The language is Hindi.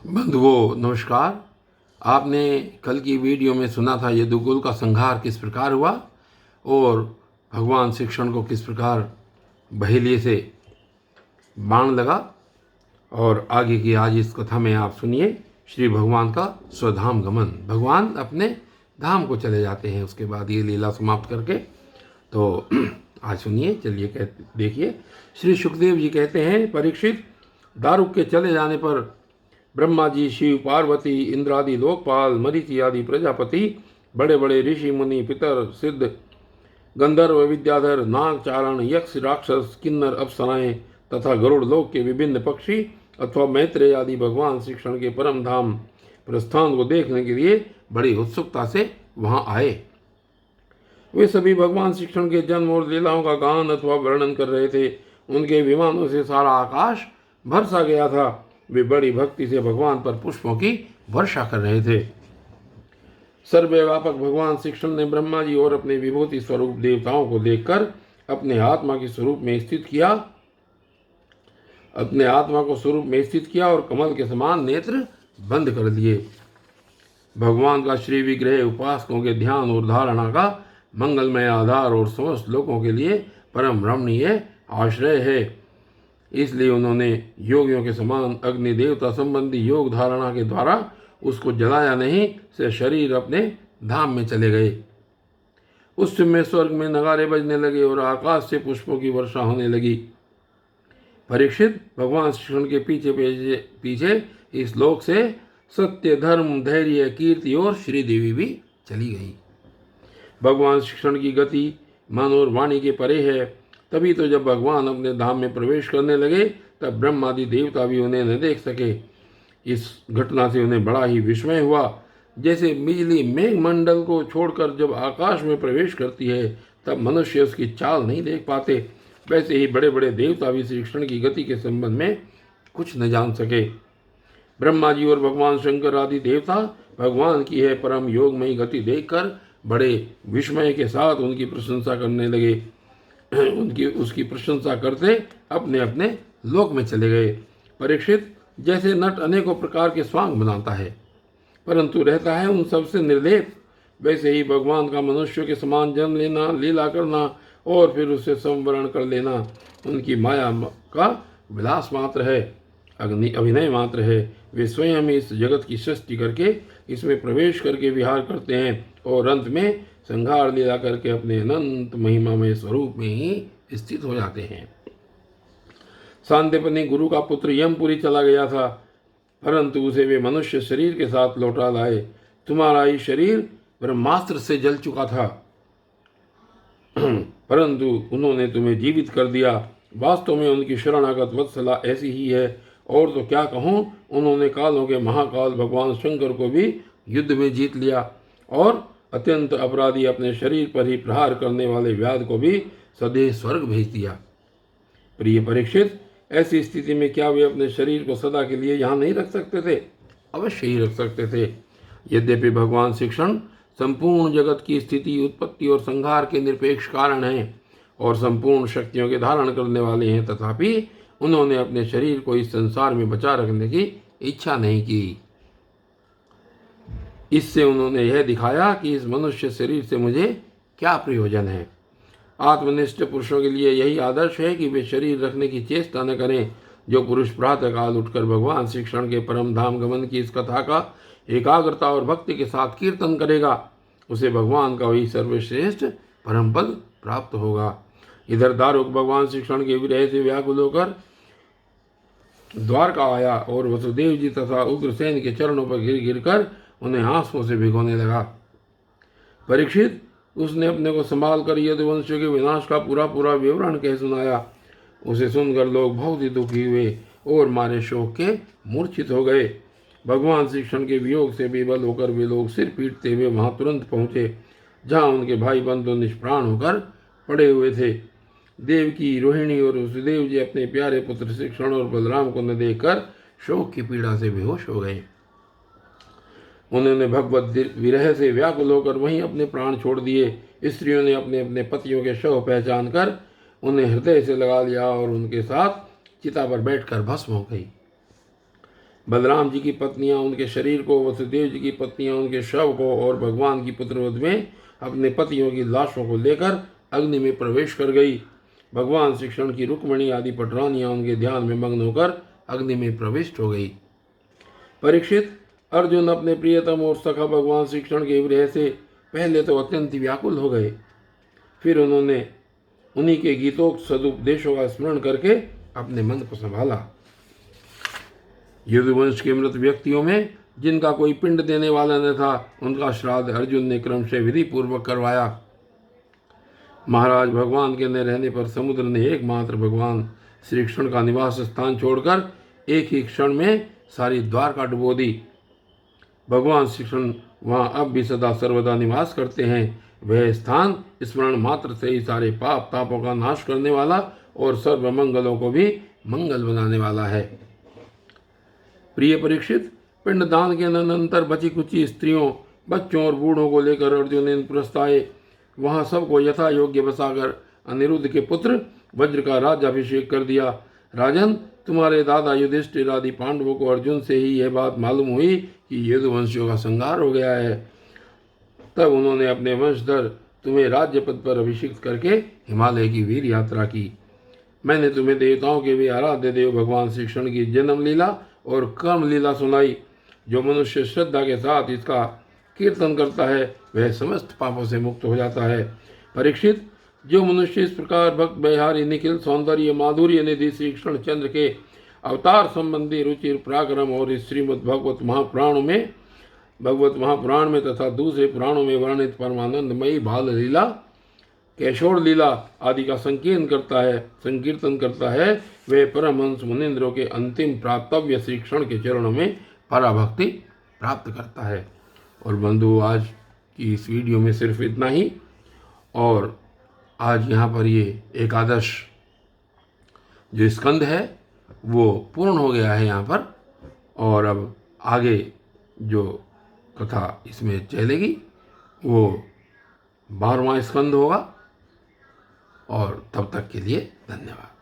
बंधुओं नमस्कार। आपने कल की वीडियो में सुना था यदुकुल का संहार किस प्रकार हुआ और भगवान श्री कृष्ण को किस प्रकार बहेलिए से बाण लगा। और आगे की आज इस कथा में आप सुनिए श्री भगवान का स्वधाम गमन। भगवान अपने धाम को चले जाते हैं उसके बाद ये लीला समाप्त करके। तो आज सुनिए, चलिए देखिए। श्री सुखदेव जी कहते हैं, परीक्षित, दारुक के चले जाने पर ब्रह्मा जी, शिव, पार्वती, इंद्रादि लोकपाल, मरीचि आदि प्रजापति, बड़े बड़े ऋषि मुनि, पितर, सिद्ध, गंधर्व, विद्याधर, नाग, चारण, यक्ष, राक्षस, किन्नर, अप्सराएं तथा गरुड़ लोक के विभिन्न पक्षी अथवा मैत्रेय आदि भगवान श्री कृष्ण के परम धाम प्रस्थान को देखने के लिए बड़ी उत्सुकता से वहां आए। वे सभी भगवान श्री कृष्ण के जन्म और लीलाओं का गान अथवा वर्णन कर रहे थे। उनके विमानों से सारा आकाश भर सा गया था। वे बड़ी भक्ति से भगवान पर पुष्पों की वर्षा कर रहे थे। सर्वव्यापक भगवान श्री कृष्ण ने ब्रह्मा जी और अपने विभूति स्वरूप देवताओं को देखकर अपने आत्मा के स्वरूप में स्थित किया और कमल के समान नेत्र बंद कर दिए। भगवान का श्री विग्रह उपासकों के ध्यान और धारणा का मंगलमय आधार और समस्त लोगों के लिए परम रमणीय आश्रय है। इसलिए उन्होंने योगियों के समान अग्नि देवता संबंधी योग धारणा के द्वारा उसको जलाया नहीं, से शरीर अपने धाम में चले गए। उस समय स्वर्ग में नगारे बजने लगे और आकाश से पुष्पों की वर्षा होने लगी। परीक्षित, भगवान श्री कृष्ण के पीछे इस लोक से सत्य, धर्म, धैर्य, कीर्ति और श्रीदेवी भी चली गई। भगवान श्री कृष्ण की गति मन और वाणी के परे है। तभी तो जब भगवान अपने धाम में प्रवेश करने लगे तब ब्रह्मादि देवता भी उन्हें न देख सके। इस घटना से उन्हें बड़ा ही विस्मय हुआ। जैसे बिजली मेघ मंडल को छोड़कर जब आकाश में प्रवेश करती है तब मनुष्य उसकी चाल नहीं देख पाते, वैसे ही बड़े बड़े देवता भी श्री कृष्ण की गति के संबंध में कुछ न जान सके। ब्रह्मा जी और भगवान शंकर आदि देवता भगवान की है परम योगमयी गति देखकर बड़े विस्मय के साथ उनकी प्रशंसा करने लगे। उसकी प्रशंसा करते अपने अपने लोक में चले गए। परीक्षित, जैसे नट अनेकों प्रकार के स्वांग बनाता है परंतु रहता है उन सबसे निर्लेप, वैसे ही भगवान का मनुष्य के समान जन्म लेना, लीला करना और फिर उससे संवरण कर लेना उनकी माया का विलास मात्र है, अभिनय मात्र है। वे स्वयं इस जगत की सृष्टि करके इसमें प्रवेश करके विहार करते हैं और अंत में संहार लीला करके अपने अनंत महिमामय स्वरूप में ही स्थित हो जाते हैं। सांदीपनि गुरु का पुत्र यमपुरी चला गया था परंतु उसे वे मनुष्य शरीर के साथ लौटा लाए। तुम्हारा ही शरीर ब्रह्मास्त्र से जल चुका था परंतु उन्होंने तुम्हें जीवित कर दिया। वास्तव में उनकी शरणागत वत्सला ऐसी ही है। और तो क्या कहूँ, उन्होंने कालों के महाकाल भगवान शंकर को भी युद्ध में जीत लिया और अत्यंत अपराधी अपने शरीर पर ही प्रहार करने वाले व्याध को भी सदैव स्वर्ग भेज दिया। प्रिय परीक्षित, ऐसी स्थिति में क्या वे अपने शरीर को सदा के लिए यहाँ नहीं रख सकते थे? अवश्य ही रख सकते थे। यद्यपि भगवान श्री कृष्ण संपूर्ण जगत की स्थिति, उत्पत्ति और संहार के निरपेक्ष कारण हैं और संपूर्ण शक्तियों के धारण करने वाले हैं, तथापि उन्होंने अपने शरीर को इस संसार में बचा रखने की इच्छा नहीं की। इससे उन्होंने यह दिखाया कि इस मनुष्य शरीर से मुझे क्या प्रयोजन है। आत्मनिष्ठ पुरुषों के लिए यही आदर्श है कि वे शरीर रखने की चेष्टा न करें। जो पुरुष प्रातःकाल उठकर भगवान श्री कृष्ण के परम धाम गमन की इस कथा का एकाग्रता और भक्ति के साथ कीर्तन करेगा, उसे भगवान का वही सर्वश्रेष्ठ परम पद प्राप्त होगा। इधर दारुक भगवान श्री कृष्ण के विरह से व्याकुल होकर द्वारका आया और वसुदेव जी तथा उग्रसेन के चरणों पर गिर गिर कर उन्हें आंसुओं से भिगोने लगा। परीक्षित, उसने अपने को संभाल कर यदुवंशियों के विनाश का पूरा विवरण कह सुनाया। उसे सुनकर लोग बहुत ही दुखी हुए और मारे शोक के मूर्छित हो गए। भगवान श्री कृष्ण के वियोग से बेबल होकर वे लोग सिर पीटते हुए वहां तुरंत पहुंचे जहां उनके भाई बंधु निष्प्राण होकर पड़े हुए थे। देवकी, रोहिणी और वसुदेव जी अपने प्यारे पुत्र श्री कृष्ण और बलराम को न देखकर शोक की पीड़ा से बेहोश हो गए। उन्होंने भगवत विरह से व्याकुल होकर वहीं अपने प्राण छोड़ दिए। स्त्रियों ने अपने अपने पतियों के शव पहचान कर उन्हें हृदय से लगा लिया और उनके साथ चिता पर बैठकर भस्म हो गई। बलराम जी की पत्नियां उनके शरीर को, वसुदेव जी की पत्नियां उनके शव को और भगवान की पुत्रवध में अपने पतियों की लाशों को लेकर अग्नि में प्रवेश कर गई। भगवान श्री कृष्ण की रुक्मिणी आदि पटरानियां उनके ध्यान में मग्न होकर अग्नि में प्रविष्ट हो गई। परीक्षित, अर्जुन अपने प्रियतम और सखा भगवान श्री कृष्ण के विरह से पहले तो अत्यंत व्याकुल हो गए, फिर उन्होंने उन्हीं के गीतोक्त सदुपदेशों का स्मरण करके अपने मन को संभाला। यदुवंश के मृत व्यक्तियों में जिनका कोई पिंड देने वाला न था, उनका श्राद्ध अर्जुन ने क्रमशः विधि पूर्वक करवाया। महाराज, भगवान के न रहने पर समुद्र ने एकमात्र भगवान श्री कृष्ण का निवास स्थान छोड़कर एक ही क्षण में सारी द्वारका डुबो दी। भगवान श्री कृष्ण वहाँ अब भी सदा सर्वदा निवास करते हैं। वह स्थान स्मरण मात्र से ही सारे पाप तापों का नाश करने वाला और सर्व मंगलों को भी मंगल बनाने वाला है। प्रिय परीक्षित, पिंडदान के अनंतर बची कुची स्त्रियों, बच्चों और बूढ़ों को लेकर अर्जुन इंद्रप्रस्थ आए। वहाँ सबको यथा योग्य बसाकर अनिरुद्ध के पुत्र वज्र का राज्याभिषेक कर दिया। राजन, तुम्हारे दादा युधिष्ठिर आदि पांडवों को अर्जुन से ही यह बात मालूम हुई कि यदुवंशियों का संहार हो गया है। तब उन्होंने अपने वंशधर तुम्हें राज्य पद पर अभिषिक्त करके हिमालय की वीर यात्रा की। मैंने तुम्हें देवताओं के भी आराध्य देव भगवान श्री कृष्ण की जन्म लीला और कर्म लीला सुनाई। जो मनुष्य श्रद्धा के साथ इसका कीर्तन करता है वह समस्त पापों से मुक्त हो जाता है। परीक्षित, जो मनुष्य इस प्रकार भक्त बिहारी निखिल सौंदर्य माधुर्य निधि श्री कृष्ण चंद्र के अवतार संबंधी रुचि पराक्रम और इस श्रीमद् भगवत महापुराण में तथा दूसरे पुराणों में वर्णित परमानंदमयी बाल लीला, कैशोर लीला आदि का संकीर्तन करता है, वे परमहंस मुनिंद्रों के अंतिम प्राप्तव्य श्री कृष्ण के चरणों में पराभक्ति प्राप्त करता है। और बंधु, आज की इस वीडियो में सिर्फ इतना ही। और आज यहाँ पर ये एकादश जो स्कंद है वो पूर्ण हो गया है यहाँ पर, और अब आगे जो कथा इसमें चलेगी वो 12वां स्कंद होगा। और तब तक के लिए धन्यवाद।